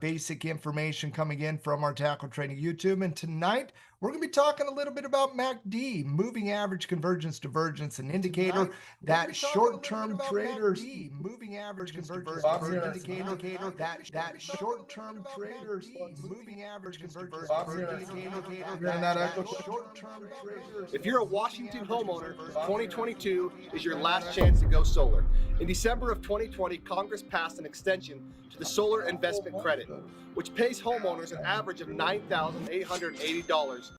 basic information coming in from our Tackle Trading YouTube. And tonight, we're going to be talking a little bit about MACD, moving average, convergence, divergence, an indicator that short-term traders, moving average, convergence, divergence, indicator that short-term traders, moving average, convergence, indicator that short-term traders. If you're a Washington homeowner, 2022 is your last chance to go solar. In December of 2020, Congress passed an extension to the solar investment credit, which pays homeowners an average of $9,880.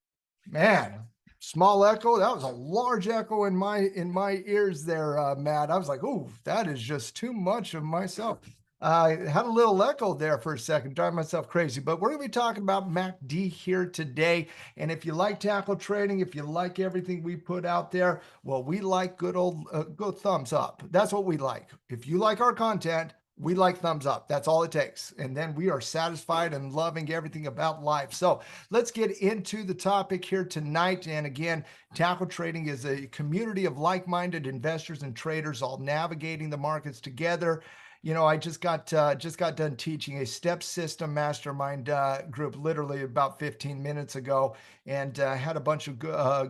Man, small echo. That was a large echo in my ears there, Matt. I was like, "Ooh, that is just too much of myself." I had a little echo there for a second, driving myself crazy. But we're going to be talking about MACD here today. And if you like tackle trading, if you like everything we put out there, well, we like good old good thumbs up. That's what we like. If you like our content, we like thumbs up. That's all it takes. And then we are satisfied and loving everything about life. So let's get into the topic here tonight. And again, tackle trading is a community of like-minded investors and traders all navigating the markets together. You know, I just got done teaching a step system mastermind group literally about 15 minutes ago, and had a bunch of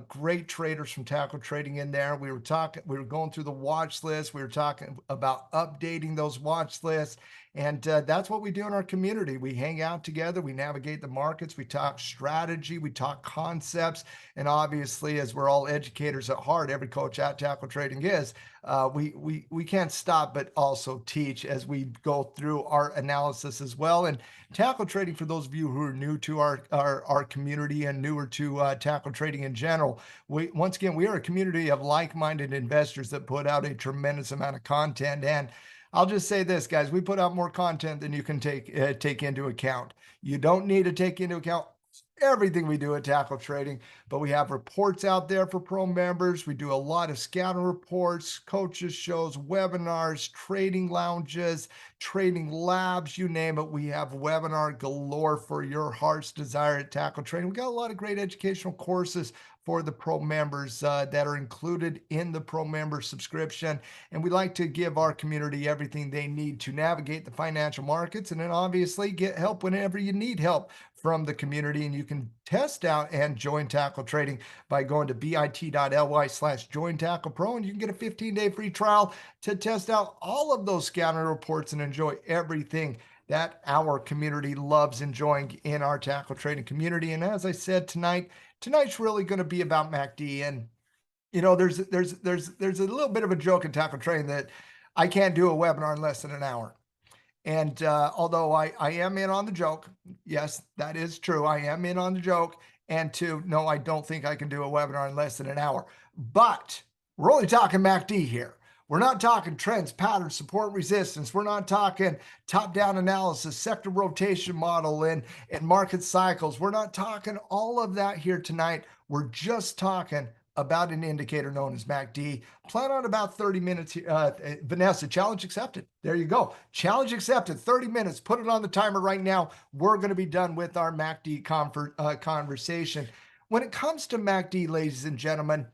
great traders from tackle trading in there. We were going through the watch list. We were talking about updating those watch lists. And that's what we do in our community. We hang out together, we navigate the markets, we talk strategy, we talk concepts. And obviously, as we're all educators at heart, every coach at Tackle Trading is, we can't stop but also teach as we go through our analysis as well. And tackle trading, for those of you who are new to our community and newer to tackle trading in general, once again, we are a community of like-minded investors that put out a tremendous amount of content. And I'll just say this, guys, we put out more content than you can take into account. You don't need to take into account everything we do at Tackle Trading, but we have reports out there for pro members. We do a lot of scouting reports, coaches shows, webinars, trading lounges, trading labs, you name it. We have webinar galore for your heart's desire at Tackle Trading. We got a lot of great educational courses for the pro members that are included in the pro member subscription. And we like to give our community everything they need to navigate the financial markets, and then obviously get help whenever you need help from the community. And you can test out and join Tackle Trading by going to bit.ly/join tackle pro, and you can get a 15-day free trial to test out all of those scouting reports and enjoy everything that our community loves enjoying in our tackle trading community. And as I said, tonight's really going to be about MACD. And you know, there's a little bit of a joke in tackle trading that I can't do a webinar in less than an hour. And although I am in on the joke, yes, that is true. I am in on the joke. And two, no, I don't think I can do a webinar in less than an hour. But we're only talking MACD here. We're not talking trends, patterns, support, resistance. We're not talking top-down analysis, sector rotation model, and market cycles. We're not talking all of that here tonight. We're just talking about an indicator known as MACD. Plan on about 30 minutes. Vanessa, challenge accepted. There you go. Challenge accepted. 30 minutes. Put it on the timer right now. We're going to be done with our MACD conversation. When it comes to MACD, ladies and gentlemen,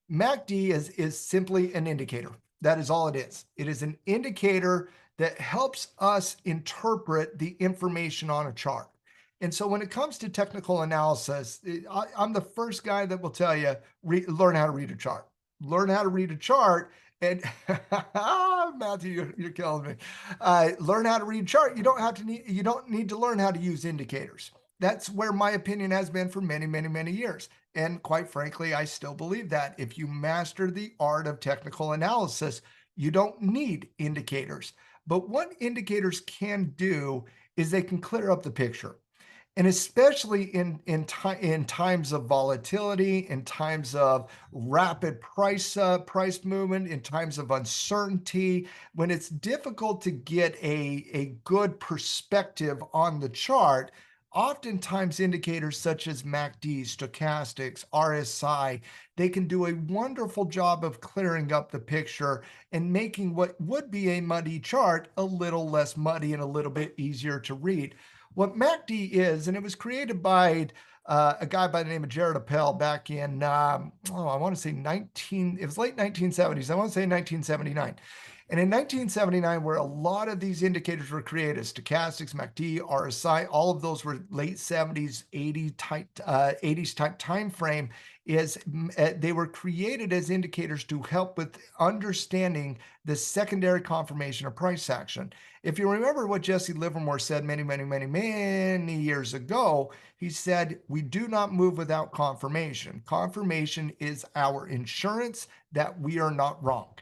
MACD is simply an indicator. That is all it is. It is an indicator that helps us interpret the information on a chart. And so when it comes to technical analysis, I'm the first guy that will tell you, learn how to read a chart. Learn how to read a chart. And Matthew, you're killing me. Learn how to read a chart. You don't need to learn how to use indicators. That's where my opinion has been for many, many, many years. And quite frankly, I still believe that if you master the art of technical analysis, you don't need indicators. But what indicators can do is they can clear up the picture. And especially in times of volatility, in times of rapid price movement, in times of uncertainty, when it's difficult to get a good perspective on the chart, oftentimes indicators such as MACD, stochastics, RSI, they can do a wonderful job of clearing up the picture and making what would be a muddy chart a little less muddy and a little bit easier to read. What MACD is, and it was created by a guy by the name of Jared Appel back in, I want to say it was late 1970s. I want to say 1979. And in 1979, where a lot of these indicators were created, stochastics, MACD, RSI, all of those were late 70s, 80s type time frame, they were created as indicators to help with understanding the secondary confirmation of price action. If you remember what Jesse Livermore said many years ago, he said, we do not move without confirmation. Confirmation is our insurance that we are not wrong.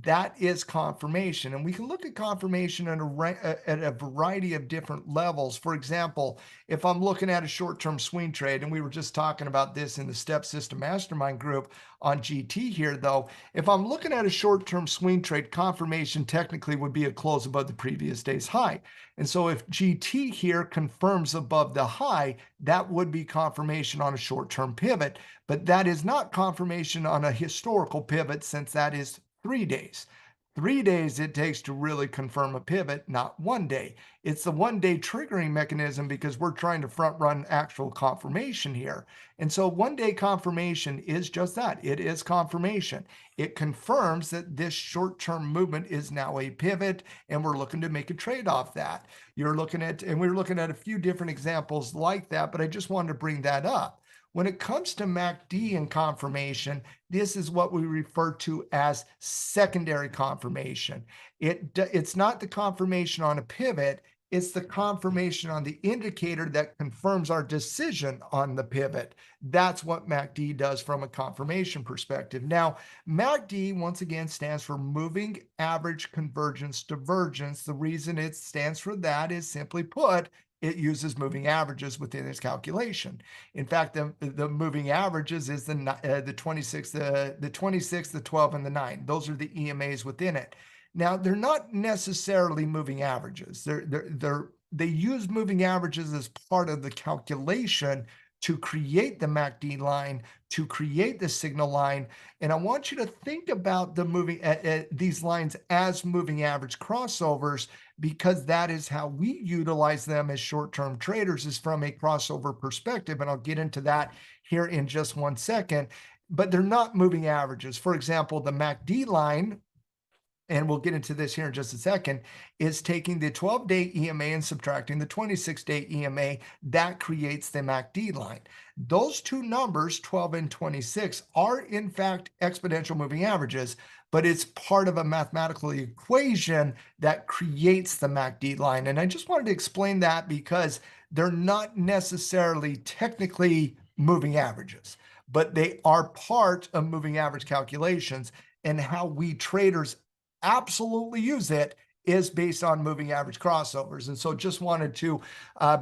That is confirmation. And we can look at confirmation at a variety of different levels. For example, if I'm looking at a short-term swing trade, and we were just talking about this in the Step System Mastermind group on GT here, though, if I'm looking at a short-term swing trade, confirmation technically would be a close above the previous day's high. And so if GT here confirms above the high, that would be confirmation on a short-term pivot. But that is not confirmation on a historical pivot, since that is 3 days. 3 days it takes to really confirm a pivot, not 1 day. It's the 1 day triggering mechanism because we're trying to front run actual confirmation here. And so 1 day confirmation is just that. It is confirmation. It confirms that this short-term movement is now a pivot, and we're looking to make a trade off that. You're looking at, and we're looking at a few different examples like that, but I just wanted to bring that up. When it comes to MACD and confirmation, this is what we refer to as secondary confirmation. It's not the confirmation on a pivot, it's the confirmation on the indicator that confirms our decision on the pivot. That's what MACD does from a confirmation perspective. Now, MACD, once again, stands for Moving Average Convergence Divergence. The reason it stands for that is, simply put, it uses moving averages within its calculation. In fact, the moving averages is the 26, the 12, and the 9. Those are the EMAs within it. Now, they're not necessarily moving averages. They use moving averages as part of the calculation to create the MACD line, to create the signal line. And I want you to think about these lines as moving average crossovers, because that is how we utilize them as short-term traders, is from a crossover perspective. And I'll get into that here in just 1 second, but they're not moving averages. For example, the MACD line, and we'll get into this here in just a second, is taking the 12-day EMA and subtracting the 26-day EMA. That creates the MACD line. Those two numbers, 12 and 26, are in fact exponential moving averages, but it's part of a mathematical equation that creates the MACD line. And I just wanted to explain that because they're not necessarily technically moving averages, but they are part of moving average calculations, and how we traders absolutely use it is based on moving average crossovers. And so just wanted to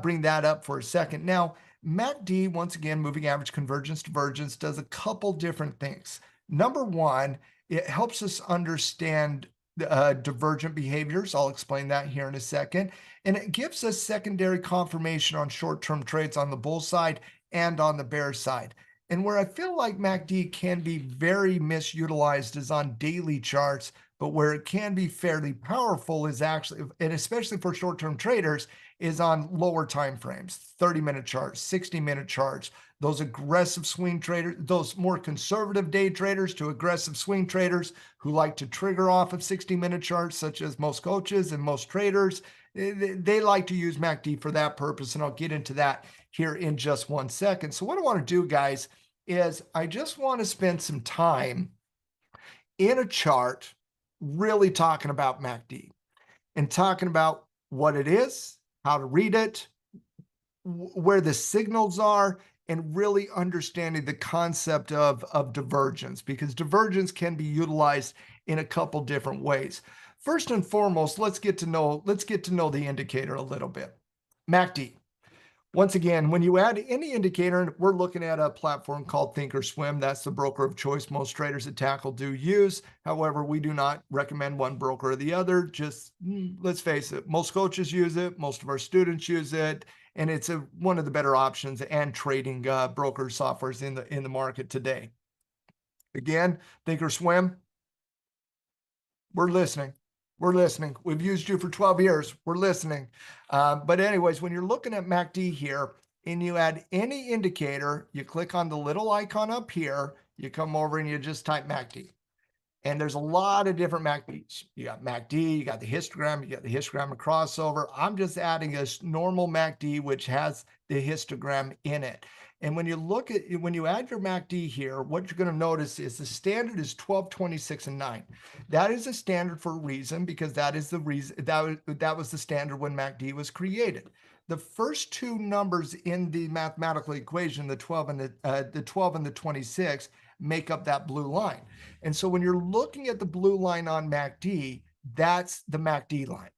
bring that up for a second. Now, MACD, once again, moving average convergence divergence, does a couple different things. Number one, it helps us understand divergent behaviors. I'll explain that here in a second. And it gives us secondary confirmation on short-term trades on the bull side and on the bear side. And where I feel like MACD can be very misutilized is on daily charts, but where it can be fairly powerful is actually, and especially for short-term traders, is on lower time frames, 30-minute charts, 60-minute charts. Those aggressive swing traders, those more conservative day traders to aggressive swing traders who like to trigger off of 60-minute charts, such as most coaches and most traders, they like to use MACD for that purpose, and I'll get into that here in just 1 second. So what I want to do, guys, is I just want to spend some time in a chart really talking about MACD and talking about what it is, how to read it, where the signals are, and really understanding the concept of divergence, because divergence can be utilized in a couple different ways. First and foremost, let's get to know the indicator a little bit. MACD. Once again, when you add any indicator, we're looking at a platform called Thinkorswim. That's the broker of choice most traders at Tackle do use. However, we do not recommend one broker or the other. Just let's face it, most coaches use it, most of our students use it, and it's one of the better options and trading broker softwares in the market today. Again, Thinkorswim, we're listening. We're listening. We've used you for 12 years. We're listening. But anyways, when you're looking at MACD here and you add any indicator, you click on the little icon up here, you come over and you just type MACD. And there's a lot of different MACDs. You got MACD, you got the histogram, you got the histogram of crossover. I'm just adding a normal MACD, which has the histogram in it. And when you look at, when you add your MACD here, what you're going to notice is the standard is 12, 26, and 9. That is a standard for a reason, because that is the reason that was the standard when MACD was created. The first two numbers in the mathematical equation, the 12 and the 12 and the 26, make up that blue line. And so when you're looking at the blue line on MACD, that's the MACD line.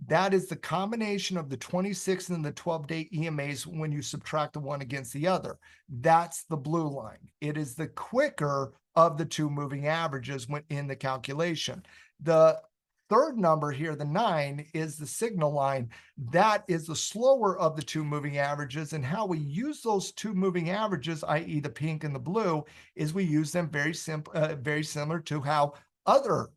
That is the combination of the 26 and the 12-day EMAs when you subtract the one against the other. That's the blue line. It is the quicker of the two moving averages when in the calculation. The third number here, the 9, is the signal line. That is the slower of the two moving averages. And how we use those two moving averages, i.e. the pink and the blue, is we use them very similar to how other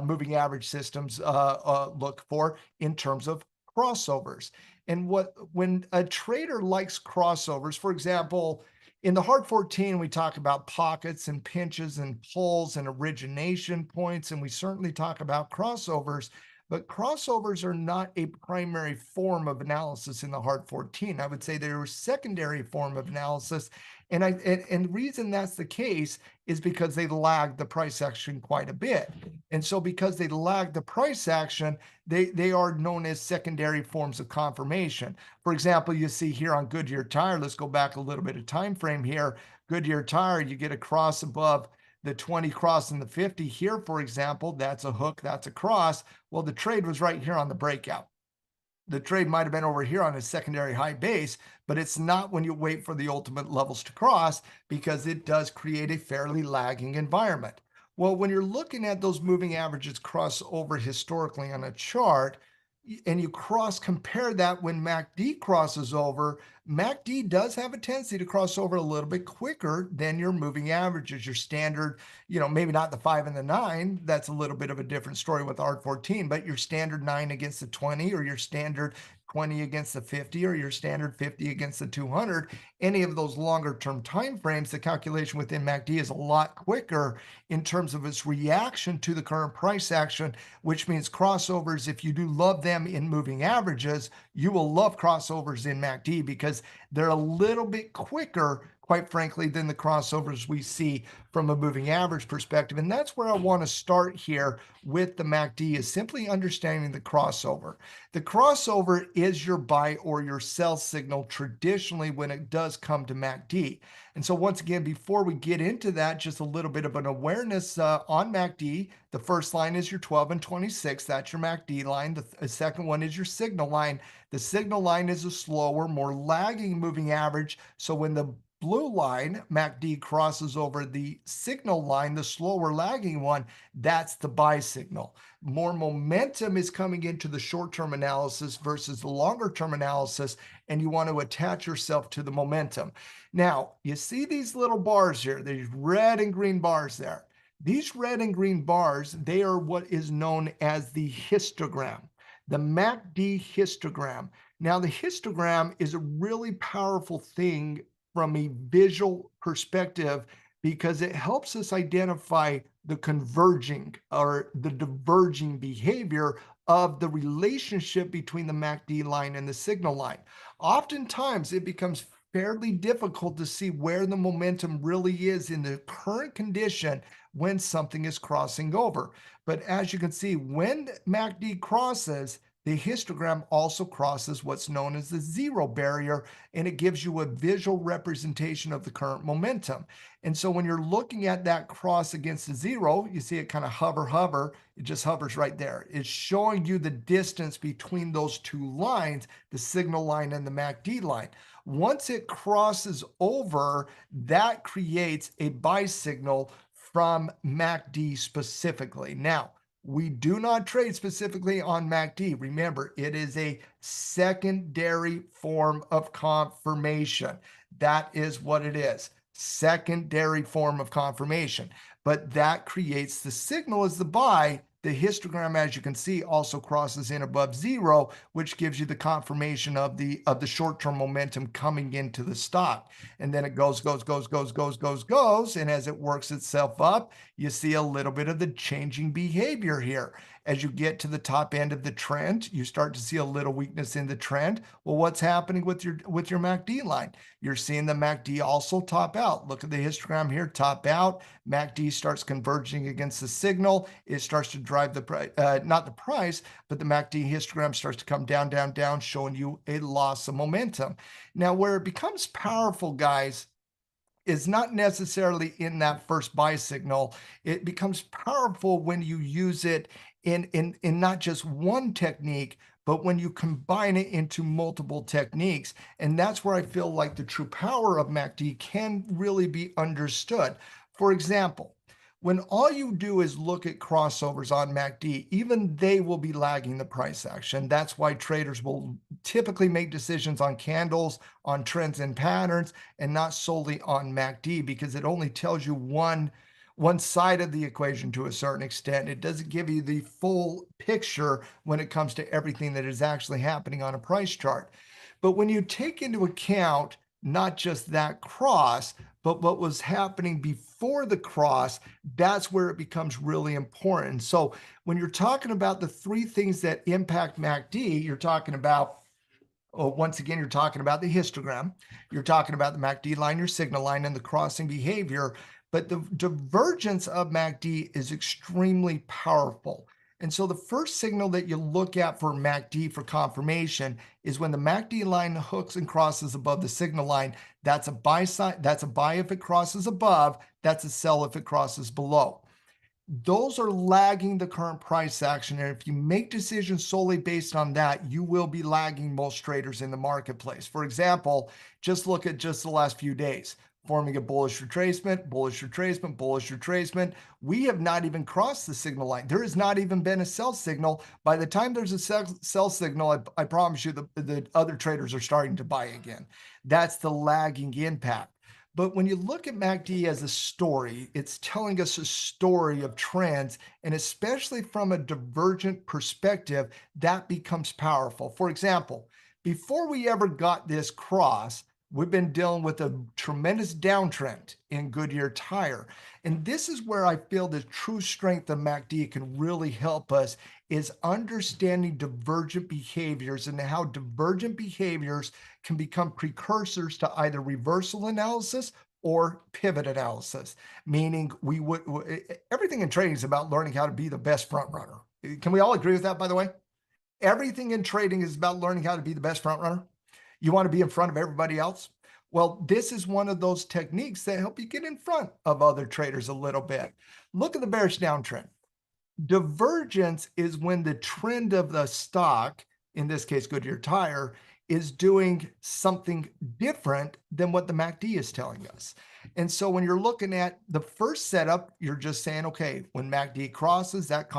moving average systems look for in terms of crossovers. And when a trader likes crossovers, for example, in the hard 14, we talk about pockets and pinches and pulls and origination points, and we certainly talk about crossovers, but crossovers are not a primary form of analysis in the hard 14. I would say they're a secondary form of analysis. And the reason that's the case is because they lag the price action quite a bit. And so because they lag the price action, they are known as secondary forms of confirmation. For example, you see here on Goodyear Tire, let's go back a little bit of time frame here. Goodyear Tire, you get a cross above the 20 cross and the 50 here, for example, that's a hook, that's a cross. Well, the trade was right here on the breakout. The trade might have been over here on a secondary high base, but it's not when you wait for the ultimate levels to cross, because it does create a fairly lagging environment. Well, when you're looking at those moving averages cross over historically on a chart, and you cross compare that when MACD crosses over, MACD does have a tendency to cross over a little bit quicker than your moving averages, your standard, maybe not the 5 and the 9. That's a little bit of a different story with R14, but your standard 9 against the 20, or your standard 20 against the 50, or your standard 50 against the 200, any of those longer term time frames, the calculation within MACD is a lot quicker in terms of its reaction to the current price action, which means crossovers, if you do love them in moving averages, you will love crossovers in MACD, because they're a little bit quicker, quite frankly, than the crossovers we see from a moving average perspective. And that's where I want to start here with the MACD, is simply understanding the crossover. The crossover is your buy or your sell signal traditionally when it does come to MACD. And so once again, before we get into that, just a little bit of an awareness on MACD. The first line is your 12 and 26. That's your MACD line. The second one is your signal line. The signal line is a slower, more lagging moving average. So when the blue line, MACD, crosses over the signal line, the slower lagging one, that's the buy signal. More momentum is coming into the short-term analysis versus the longer-term analysis, and you want to attach yourself to the momentum. Now, you see these little bars here, these red and green bars there. These red and green bars, they are what is known as the histogram, the MACD histogram. Now, the histogram is a really powerful thing from a visual perspective, because it helps us identify the converging or the diverging behavior of the relationship between the MACD line and the signal line. Oftentimes, it becomes fairly difficult to see where the momentum really is in the current condition when something is crossing over. But as you can see, when MACD crosses, the histogram also crosses what's known as the zero barrier, and it gives you a visual representation of the current momentum. And so when you're looking at that cross against the zero, you see it kind of hover, it just hovers right there. It's showing you the distance between those two lines, the signal line and the MACD line. Once it crosses over, that creates a buy signal from MACD specifically. Now, we do not trade specifically on MACD. Remember, it is a secondary form of confirmation. That is what it is. Secondary form of confirmation. But that creates the signal as the buy The histogram, as you can see, also crosses in above zero, which gives you the confirmation of the short-term momentum coming into the stock. And then it goes. And as it works itself up, you see a little bit of the changing behavior here. As you get to the top end of the trend, you start to see a little weakness in the trend. Well, what's happening with your MACD line? You're seeing the MACD also top out. Look at the histogram here, top out. MACD starts converging against the signal. It starts to drive the price, not the price, but the MACD histogram starts to come down, down, down, showing you a loss of momentum. Now, where it becomes powerful, guys, is not necessarily in that first buy signal. It becomes powerful when you use it in not just one technique, but when you combine it into multiple techniques. And that's where I feel like the true power of MACD can really be understood. For example, when all you do is look at crossovers on MACD, even they will be lagging the price action. That's why traders will typically make decisions on candles, on trends and patterns, and not solely on MACD, because it only tells you one side of the equation to a certain extent. It doesn't give you the full picture when it comes to everything that is actually happening on a price chart. But when you take into account not just that cross, but what was happening before the cross, that's where it becomes really important. So when you're talking about the three things that impact MACD, you're talking about, once again, you're talking about the histogram, you're talking about the MACD line, your signal line, and the crossing behavior. But the divergence of MACD is extremely powerful. And so the first signal that you look at for MACD for confirmation is when the MACD line hooks and crosses above the signal line. That's a buy sign. That's a buy if it crosses above. That's a sell if it crosses below. Those are lagging the current price action. And if you make decisions solely based on that, you will be lagging most traders in the marketplace. For example, just look at just the last few days. Forming a bullish retracement, bullish retracement, bullish retracement. We have not even crossed the signal line. There has not even been a sell signal. By the time there's a sell signal, I promise you the other traders are starting to buy again. That's the lagging impact. But when you look at MACD as a story, it's telling us a story of trends, and especially from a divergent perspective, that becomes powerful. For example, before we ever got this cross, we've been dealing with a tremendous downtrend in Goodyear Tire. And this is where I feel the true strength of MACD can really help us, is understanding divergent behaviors and how divergent behaviors can become precursors to either reversal analysis or pivot analysis, meaning everything in trading is about learning how to be the best front runner. Can we all agree with that, by the way? Everything in trading is about learning how to be the best front runner. You want to be in front of everybody else? Well, this is one of those techniques that help you get in front of other traders a little bit. Look at the bearish downtrend. Divergence is when the trend of the stock, in this case Goodyear Tire, is doing something different than what the MACD is telling us. And so when you're looking at the first setup, you're just saying, okay, when MACD crosses, that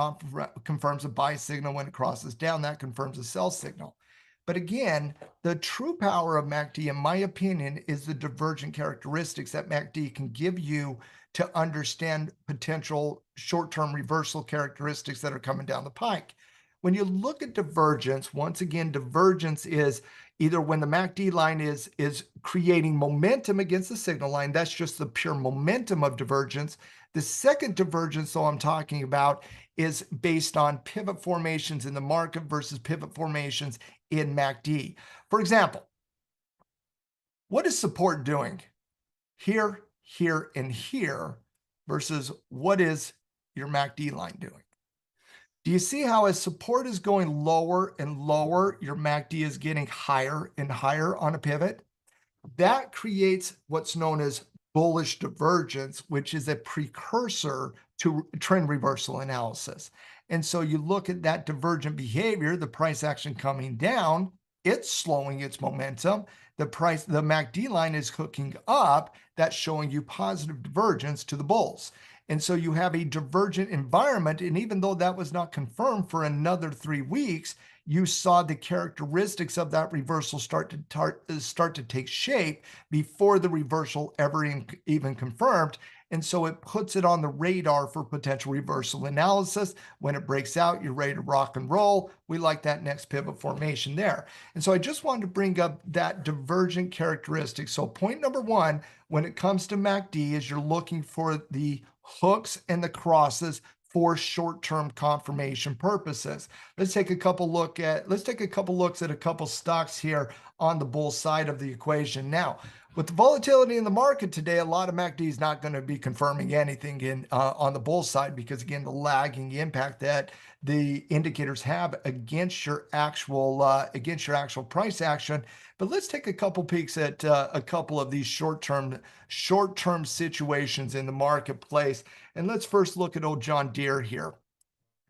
confirms a buy signal. When it crosses down, that confirms a sell signal. But again, the true power of MACD, in my opinion, is the divergent characteristics that MACD can give you to understand potential short-term reversal characteristics that are coming down the pike. When you look at divergence, once again, divergence is either when the MACD line is creating momentum against the signal line. That's just the pure momentum of divergence. The second divergence, though, I'm talking about is based on pivot formations in the market versus pivot formations in MACD. For example, what is support doing here, here, and here versus what is your MACD line doing? Do you see how as support is going lower and lower, your MACD is getting higher and higher on a pivot? That creates what's known as bullish divergence, which is a precursor to trend reversal analysis. And so you look at that divergent behavior, the price action coming down, it's slowing its momentum. The MACD line is hooking up, that's showing you positive divergence to the bulls. And so you have a divergent environment. And even though that was not confirmed for another 3 weeks, you saw the characteristics of that reversal start to take shape before the reversal ever even confirmed. And so it puts it on the radar for potential reversal analysis. When it breaks out, you're ready to rock and roll. We like that next pivot formation there. And so I just wanted to bring up that divergent characteristic. So point number one, when it comes to MACD, is you're looking for the hooks and the crosses for short-term confirmation purposes. Let's take a couple looks at a couple stocks here on the bull side of the equation. Now, with the volatility in the market today, a lot of MACD is not going to be confirming anything on the bull side because, again, the lagging impact that the indicators have against your actual price action. But let's take a couple peeks at a couple of these short-term situations in the marketplace. And let's first look at old John Deere here.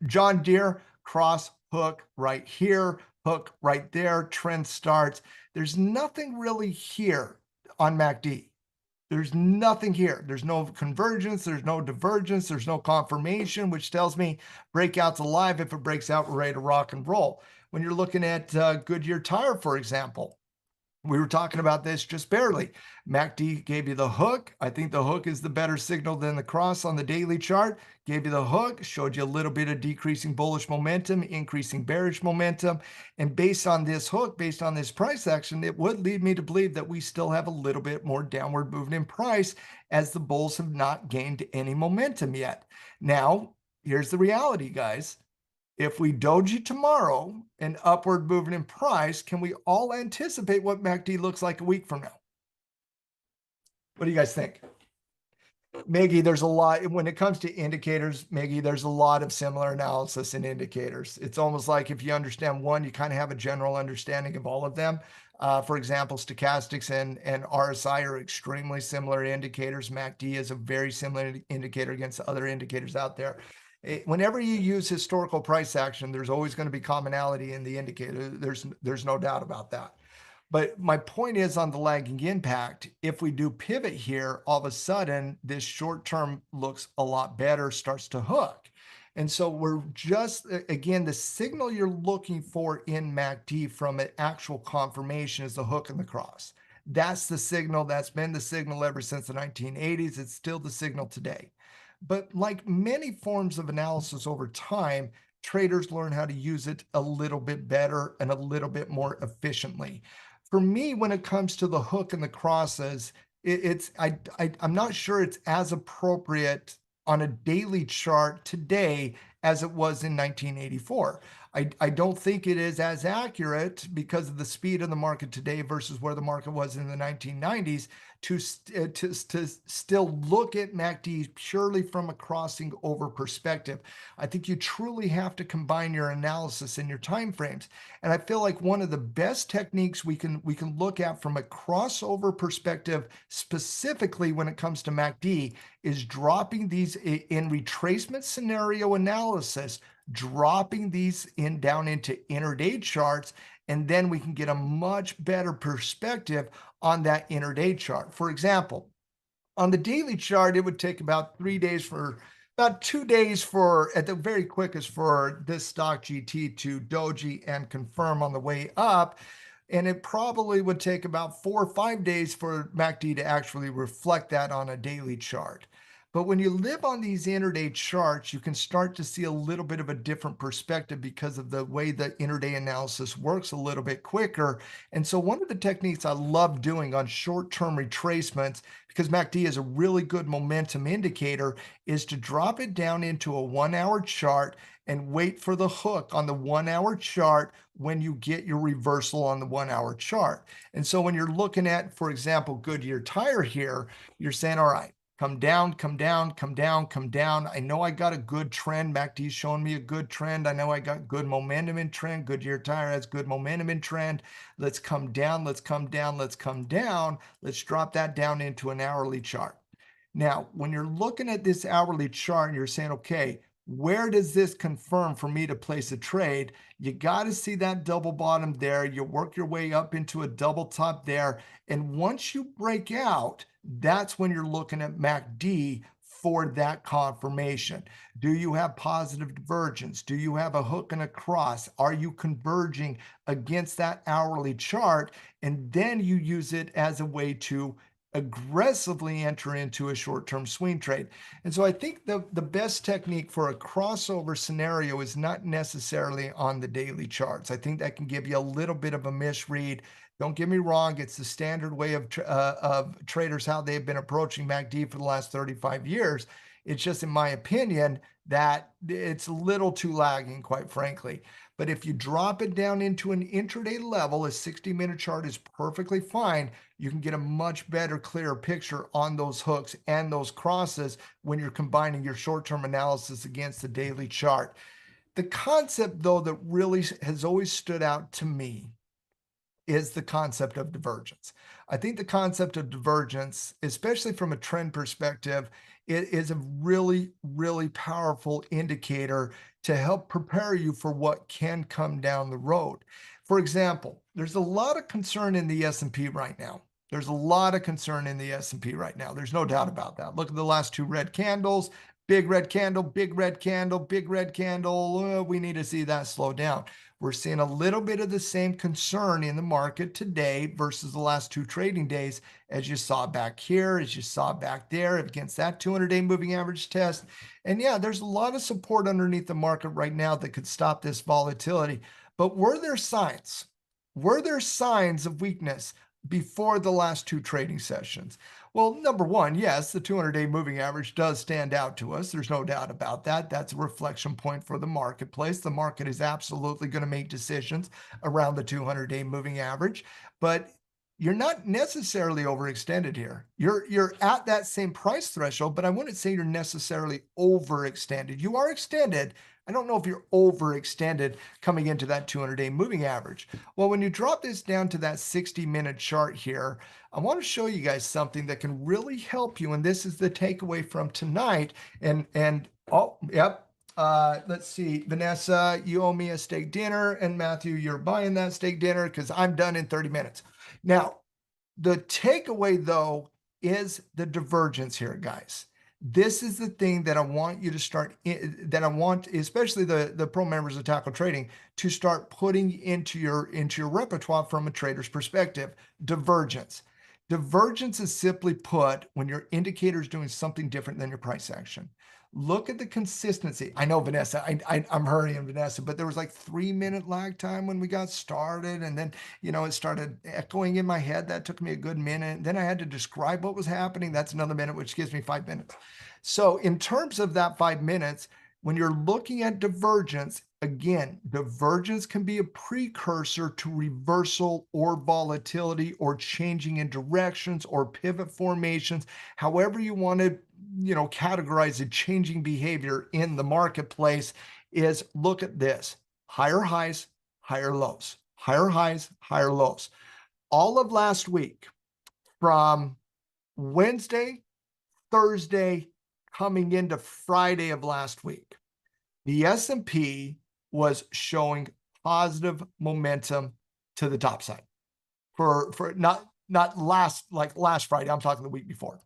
John Deere, cross, hook right here, hook right there, trend starts. There's nothing really here on MACD. There's nothing here. There's no convergence. There's no divergence. There's no confirmation, which tells me breakout's alive. If it breaks out, we're ready to rock and roll. When you're looking at Goodyear Tire, for example, we were talking about this just barely. MACD gave you the hook. I think the hook is the better signal than the cross on the daily chart. Gave you the hook, showed you a little bit of decreasing bullish momentum, increasing bearish momentum. And based on this hook, based on this price action, it would lead me to believe that we still have a little bit more downward movement in price as the bulls have not gained any momentum yet. Now, here's the reality, guys. If we doji tomorrow, an upward movement in price, can we all anticipate what MACD looks like a week from now? What do you guys think? Miggy, there's a lot, when it comes to indicators, Miggy, there's a lot of similar analysis in indicators. It's almost like if you understand one, you kind of have a general understanding of all of them. For example, stochastics and RSI are extremely similar indicators. MACD is a very similar indicator against other indicators out there. Whenever you use historical price action, there's always going to be commonality in the indicator. There's no doubt about that. But my point is on the lagging impact, if we do pivot here, all of a sudden this short term looks a lot better, starts to hook. And so we're just, again, the signal you're looking for in MACD from an actual confirmation is the hook and the cross. That's the signal. That's been the signal ever since the 1980s. It's still the signal today. But like many forms of analysis over time, traders learn how to use it a little bit better and a little bit more efficiently. For me, when it comes to the hook and the crosses, I'm not sure it's as appropriate on a daily chart today as it was in 1984. I don't think it is as accurate because of the speed of the market today versus where the market was in the 1990s to still look at MACD purely from a crossing over perspective. I think you truly have to combine your analysis and your time frames. And I feel like one of the best techniques we can look at from a crossover perspective, specifically when it comes to MACD, is dropping these in retracement scenario analysis, dropping these down into intraday charts, and then we can get a much better perspective on that intraday chart. For example, on the daily chart, it would take about 3 days about 2 days at the very quickest for this stock GT to doji and confirm on the way up. And it probably would take about 4 or 5 days for MACD to actually reflect that on a daily chart. But when you live on these intraday charts, you can start to see a little bit of a different perspective because of the way the intraday analysis works a little bit quicker. And so one of the techniques I love doing on short-term retracements, because MACD is a really good momentum indicator, is to drop it down into a 1-hour chart and wait for the hook on the 1-hour chart when you get your reversal on the 1-hour chart. And so when you're looking at, for example, Goodyear Tire here, you're saying, all right, come down, come down, come down, come down. I know I got a good trend. MACD's showing me a good trend. I know I got good momentum in trend. Goodyear Tire has good momentum in trend. Let's come down, let's come down, let's come down. Let's drop that down into an hourly chart. Now, when you're looking at this hourly chart and you're saying, okay, where does this confirm for me to place a trade? You got to see that double bottom there. You work your way up into a double top there. And once you break out, that's when you're looking at MACD for that confirmation. Do you have positive divergence? Do you have a hook and a cross? Are you converging against that hourly chart? And then you use it as a way to aggressively enter into a short-term swing trade. And so I think the best technique for a crossover scenario is not necessarily on the daily charts. I think that can give you a little bit of a misread. Don't get me wrong, it's the standard way of traders, how they've been approaching MACD for the last 35 years. It's just, in my opinion, that it's a little too lagging, quite frankly. But if you drop it down into an intraday level, a 60-minute chart is perfectly fine. You can get a much better, clearer picture on those hooks and those crosses when you're combining your short-term analysis against the daily chart. The concept, though, that really has always stood out to me is the concept of divergence. I think the concept of divergence, especially from a trend perspective, it is a really, really powerful indicator to help prepare you for what can come down the road. For example, there's a lot of concern in the S&P right now. There's a lot of concern in the S&P right now. There's no doubt about that. Look at the last two red candles. Big red candle, big red candle, big red candle. We need to see that slow down. We're seeing a little bit of the same concern in the market today versus the last two trading days, as you saw back here, as you saw back there against that 200-day moving average test. And yeah, there's a lot of support underneath the market right now that could stop this volatility. But were there signs? Were there signs of weakness before the last two trading sessions? Well, number one, yes, the 200-day moving average does stand out to us. There's no doubt about that. That's a reflection point for the marketplace. The market is absolutely going to make decisions around the 200-day moving average, but you're not necessarily overextended here. You're at that same price threshold, but I wouldn't say you're necessarily overextended. You are extended. I don't know if you're overextended coming into that 200-day moving average. Well, when you drop this down to that 60-minute chart here, I want to show you guys something that can really help you. And this is the takeaway from tonight. And oh, yep. Let's see, Vanessa, you owe me a steak dinner. And Matthew, you're buying that steak dinner because I'm done in 30 minutes. Now, the takeaway, though, is the divergence here, guys. This is the thing that I want you to start, that I want, especially the pro members of Tackle Trading, to start putting into your repertoire from a trader's perspective. Divergence. Divergence is simply put when your indicator is doing something different than your price action. Look at the consistency. I know, Vanessa, I'm hurrying, Vanessa, but there was like 3-minute lag time when we got started. And then, it started echoing in my head. That took me a good minute. Then I had to describe what was happening. That's another minute, which gives me 5 minutes. So in terms of that 5 minutes, when you're looking at divergence, again, divergence can be a precursor to reversal or volatility or changing in directions or pivot formations, however you want to, categorize a changing behavior in the marketplace. Is look at this: higher highs, higher lows, higher highs, higher lows. All of last week, from Wednesday, Thursday, coming into Friday of last week, the S&P was showing positive momentum to the top side for not last Friday. I'm talking the week before.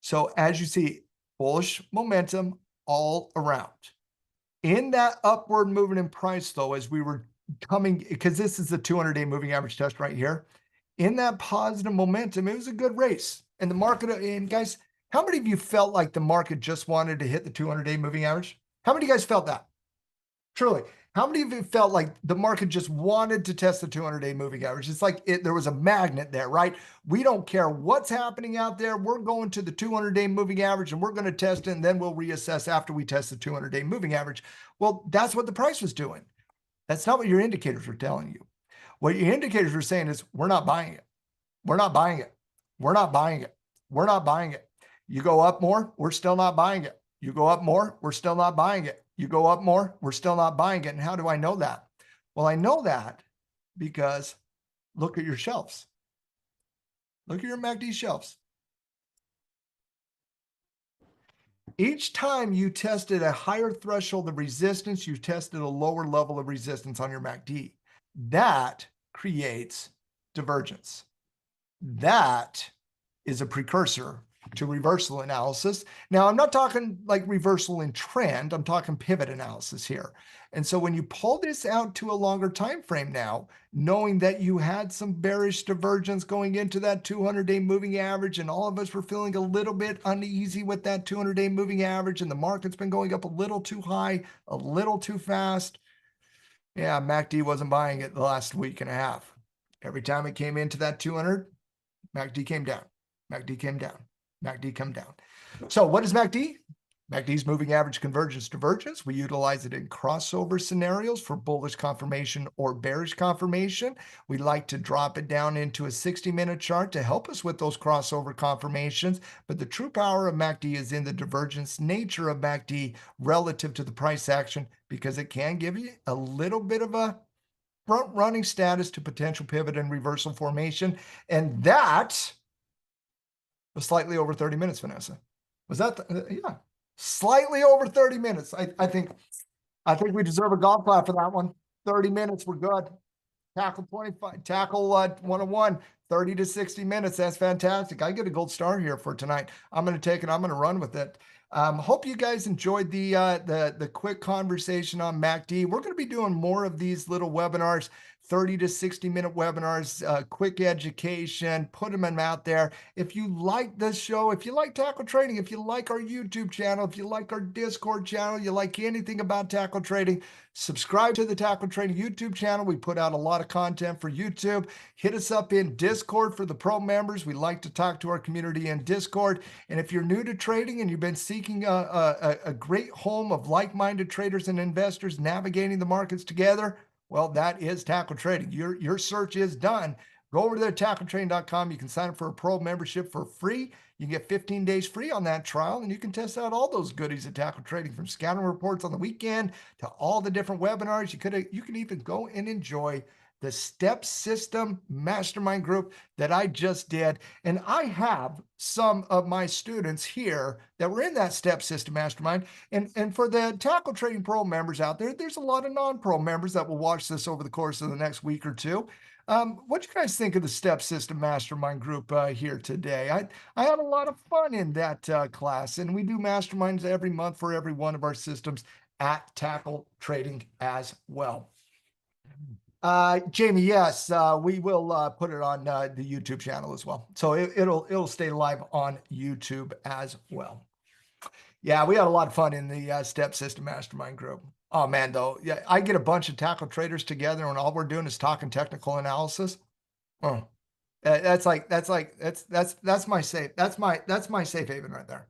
So as you see, bullish momentum all around. In that upward movement in price, though, as we were coming, because this is the 200-day moving average test right here, in that positive momentum, it was a good race. And the market, and guys, how many of you felt like the market just wanted to hit the 200-day moving average? How many of you guys felt that? Truly. How many of you felt like the market just wanted to test the 200-day moving average? It's like there was a magnet there, right? We don't care what's happening out there. We're going to the 200-day moving average and we're going to test it, and then we'll reassess after we test the 200-day moving average. Well, that's what the price was doing. That's not what your indicators were telling you. What your indicators were saying is, we're not buying it. We're not buying it. We're not buying it. We're not buying it. You go up more, we're still not buying it. You go up more, we're still not buying it. You go up more, we're still not buying it. And how do I know that? Well, I know that because look at your shelves. Look at your MACD shelves. Each time you tested a higher threshold of resistance, you tested a lower level of resistance on your MACD. That creates divergence. That is a precursor to reversal analysis. Now, I'm not talking like reversal in trend. I'm talking pivot analysis here. And so when you pull this out to a longer time frame now, knowing that you had some bearish divergence going into that 200-day moving average, and all of us were feeling a little bit uneasy with that 200-day moving average, and the market's been going up a little too high, a little too fast. Yeah, MACD wasn't buying it the last week and a half. Every time it came into that 200, MACD came down, MACD came down, MACD come down. So what is MACD? MACD's moving average convergence divergence. We utilize it in crossover scenarios for bullish confirmation or bearish confirmation. We like to drop it down into a 60-minute chart to help us with those crossover confirmations. But the true power of MACD is in the divergence nature of MACD relative to the price action, because it can give you a little bit of a front-running status to potential pivot and reversal formation. And that was slightly over 30 minutes, Vanessa. Was that, yeah, slightly over 30 minutes. I think we deserve a golf clap for that one. 30 minutes, we're good. Tackle 25, tackle 101, 30 to 60 minutes. That's fantastic. I get a gold star here for tonight. I'm going to take it. I'm going to run with it. Hope you guys enjoyed the quick conversation on MACD. We're going to be doing more of these little webinars, 30 to 60 minute webinars, quick education, put them out there. If you like this show, if you like tackle trading, if you like our YouTube channel, if you like our Discord channel, you like anything about tackle trading, subscribe to the Tackle Trading YouTube channel. We put out a lot of content for YouTube. Hit us up in Discord for the pro members. We like to talk to our community in Discord. And if you're new to trading and you've been seeking a great home of like-minded traders and investors navigating the markets together, well, that is Tackle Trading. Your search is done. Go over to tackletrading.com. You can sign up for a pro membership for free. You can get 15 days free on that trial, and you can test out all those goodies at Tackle Trading, from scouting reports on the weekend to all the different webinars. You can even go and enjoy the Step System Mastermind group that I just did. And I have some of my students here that were in that Step System Mastermind. And for the Tackle Trading Pro members out there, there's a lot of non-pro members that will watch this over the course of the next week or two. What do you guys think of the Step System Mastermind group here today? I had a lot of fun in that class, and we do masterminds every month for every one of our systems at Tackle Trading as well. Jamie, yes, we will put it on the YouTube channel as well. So it'll stay live on YouTube as well. Yeah, we had a lot of fun in the Step System Mastermind group. Oh man, though, yeah, I get a bunch of tackle traders together, and all we're doing is talking technical analysis. Oh, that's my safe. That's my safe haven right there.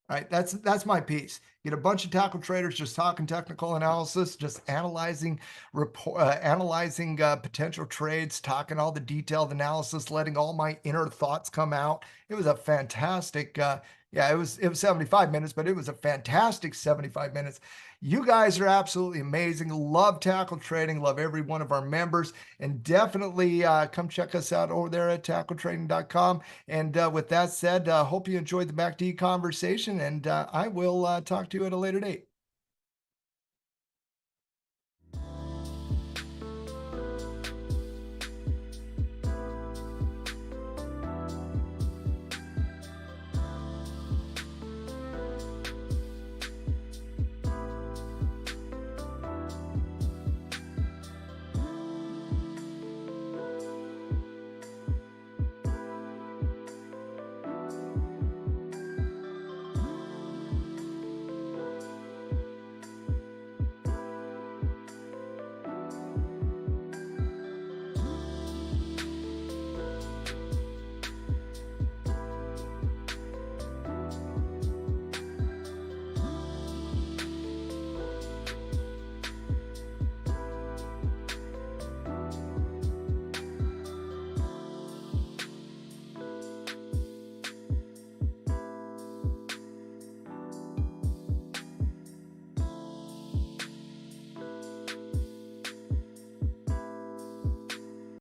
Right, that's my piece. Get a bunch of tackle traders just talking technical analysis, just analyzing potential trades, talking all the detailed analysis, letting all my inner thoughts come out. It was a fantastic. Yeah, it was 75 minutes, but it was a fantastic 75 minutes. You guys are absolutely amazing. Love tackle trading. Love every one of our members, and definitely come check us out over there at tackletrading.com. And with that said, hope you enjoyed the MACD conversation, and I will talk to you at a later date.